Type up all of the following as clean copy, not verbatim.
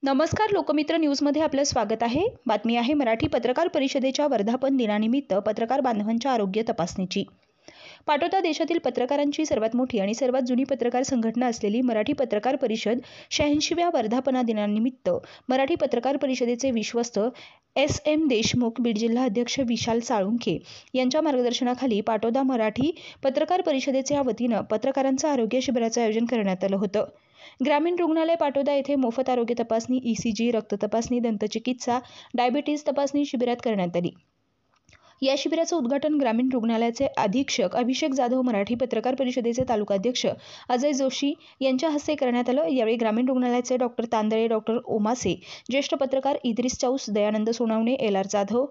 नमस्कार, लोकमित्र न्यूजमध्ये आपलं स्वागत आहे। बातमी आहे मराठी पत्रकार परिषदेच्या वर्धापन दिनानिमित्त पत्रकार बांधवांच्या आरोग्य तपासणीची। पाटोदा देशातील पत्रकारांची सर्वात मोठी आणि सर्वात जुनी पत्रकार संघटना असलेली मराठी पत्रकार परिषद 86व्या वर्धापना दिनानिमित्त मराठी पत्रकार परिषदेचे विश्वस्त SM देशमुख, बीड जिल्हा अध्यक्ष विशाल साळुंखे यांच्या मार्गदर्शनाखाली पाटोदा मराठी पत्रकार परिषदेच्या वतीनं पत्रकारांचं आरोग्य शिबिराचं आयोजन करण्यात आलं होतं। ग्रामीण रुग्णालय पाटोदा येथे मोफत आरोग्य तपासणी, ECG, रक्त तपासणी, दंतचिकित्सा, डायबिटीज तपासणी शिबिरात करण्यात आली। या शिबिराचं उद्घाटन ग्रामीण रुग्णालयाचे अधीक्षक अभिषेक जाधव, मराठी पत्रकार परिषदेचे तालुकाध्यक्ष अजय जोशी यांच्या हस्ते करण्यात आलं। यावेळी ग्रामीण रुग्णालयाचे डॉक्टर तांदळे, डॉक्टर ओमासे, ज्येष्ठ पत्रकार इद्रिस चाऊस, दयानंद सोनावणे, LR जाधव,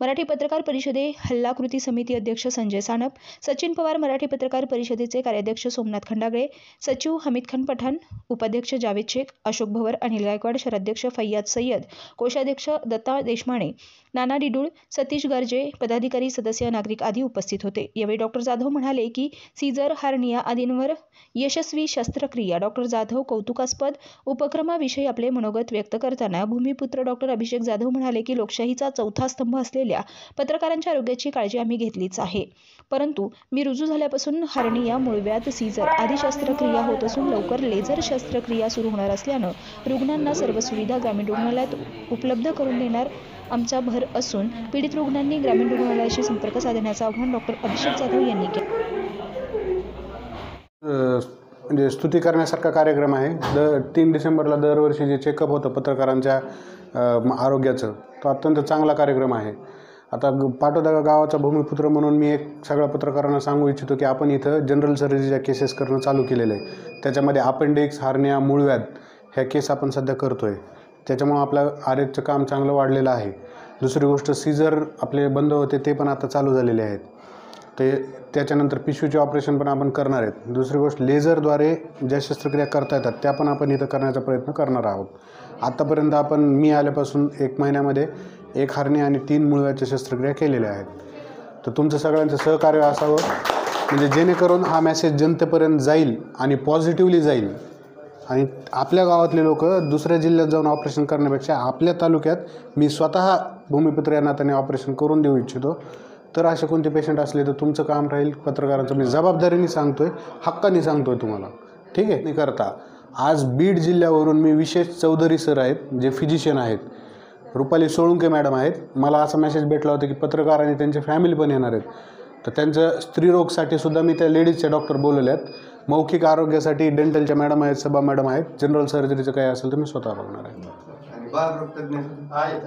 मराठी पत्रकार परिषदे हल्ला कृती समिती अध्यक्ष संजय सानप, सचिन पवार, मराठी पत्रकार परिषदेचे कार्याध्यक्ष सोमनाथ खंडागळे, सचिव हमीद खान पठाण, उपाध्यक्ष जावेद शेख, अशोक भवर, अनिल गायकवाड, शहराध्यक्ष फैयाज सय्यद, कोषाध्यक्ष दत्ता देशमाने, नाना डिडूळ, सतीश गर्जे, पदाधिकारी, सदस्य, नागरिक आदी उपस्थित होते। यावेळी डॉक्टर जाधव म्हणाले की सीझर, हार्निया आदींवर यशस्वी शस्त्रक्रिया। डॉक्टर जाधव कौतुकास्पद उपक्रमाविषयी आपले मनोगत व्यक्त करताना भूमिपुत्र डॉक्टर अभिषेक जाधव म्हणाले की लोकशाहीचा चौथा स्तंभ असलेल्या पत्रकारांच्या आरोग्याची काळजी आम्ही घेतलीच आहे, परंतु मी रुजू झाल्यापासून हार्निया, मूळव्याध, सीझर आदी शस्त्रक्रिया होत असून लवकर लेझर शस्त्रक्रिया सुरू होणार असल्यानं रुग्णांना सर्व सुविधा ग्रामीण रुग्णालयात उपलब्ध करून देणार आमचा भर असून पीडित रुग्णांनी ग्रामीण रुग्णालयाशी संपर्क साधण्याचं आवाहन डॉक्टर अभिषेक जाधव यांनी केलं। म्हणजे स्तुती करण्यासारखा कार्यक्रम आहे। 3 डिसेंबरला दरवर्षी जे चेकअप होतं पत्रकारांच्या आरोग्याचं, तो अत्यंत चांगला कार्यक्रम आहे। आता पाटोदा गावाचा भूमिपुत्र म्हणून मी एक सगळ्या पत्रकारांना सांगू इच्छितो की आपण इथं जनरल सर्जरीच्या केसेस करणं चालू केलेलं आहे। त्याच्यामध्ये अपेंडिक्स, हार्निया, मूळव्याध ह्या केस आपण सध्या करतोय। त्याच्यामुळे आपलं आरोग्याचं काम चांगलं वाढलेलं आहे। दुसरी गोष्ट, सीझर आपले बंद होते ते पण आता चालू झालेले आहेत। त्याच्यानंतर पिशवीचे ऑपरेशन पण आपण करणार आहेत। दुसरी गोष्ट, लेझरद्वारे ज्या शस्त्रक्रिया करता येतात त्या पण आपण इथं करण्याचा प्रयत्न करणार आहोत। आत्तापर्यंत मी आल्यापासून 1 महिन्यामध्ये 1 हार्निया आणि 3 मूळव्याधच्या शस्त्रक्रिया केलेल्या आहेत। तर तुमचं सगळ्यांचं सहकार्य असावं, म्हणजे जेणेकरून हा मेसेज जनतेपर्यंत जाईल आणि पॉझिटिव्हली जाईल आणि आपल्या गावातले लोक दुसऱ्या जिल्ह्यात जाऊन ऑपरेशन करण्यापेक्षा आपल्या तालुक्यात मी स्वतः भूमिपुत्र या नात्याने ऑपरेशन करून देऊ इच्छितो। तर असे कोणते पेशंट असले तर तुमचं काम राहील पत्रकारांचं, मी जबाबदारीने सांगतोय, हक्काने सांगतोय तुम्हाला, ठीक आहे। नाही करता आज बीड जिल्ह्यावरून मी विशेष चौधरी सर आहेत, जे फिजिशियन आहेत, रुपाली सोळुंके मॅडम आहेत। मला असा मेसेज भेटला होता की पत्रकार आणि त्यांचे फॅमिली पण येणार आहेत, तर त्यांचं स्त्रीरोगसाठी सुद्धा मी त्या लेडीजच्या डॉक्टर बोलवल्यात। मौखिक आरोग्यासाठी डेंटलच्या मॅडम आहेत, सबा मॅडम आहेत। जनरल सर्जरीचं काही असेल तर मी स्वतः बघणार आहे।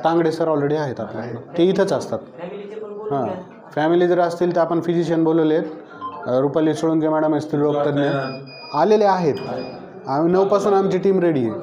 तांगडे सर ऑलरेडी आहेत आपल्याकडे, ते इथंच असतात। हां, फॅमिली जर असतील तर आपण फिजिशियन बोलवले आहेत। रुपाली सोळुंके मॅडम आहेत, स्त्रीरोग तज्ञ आलेले आहेत। 9 पासून आमची टीम रेडी आहे।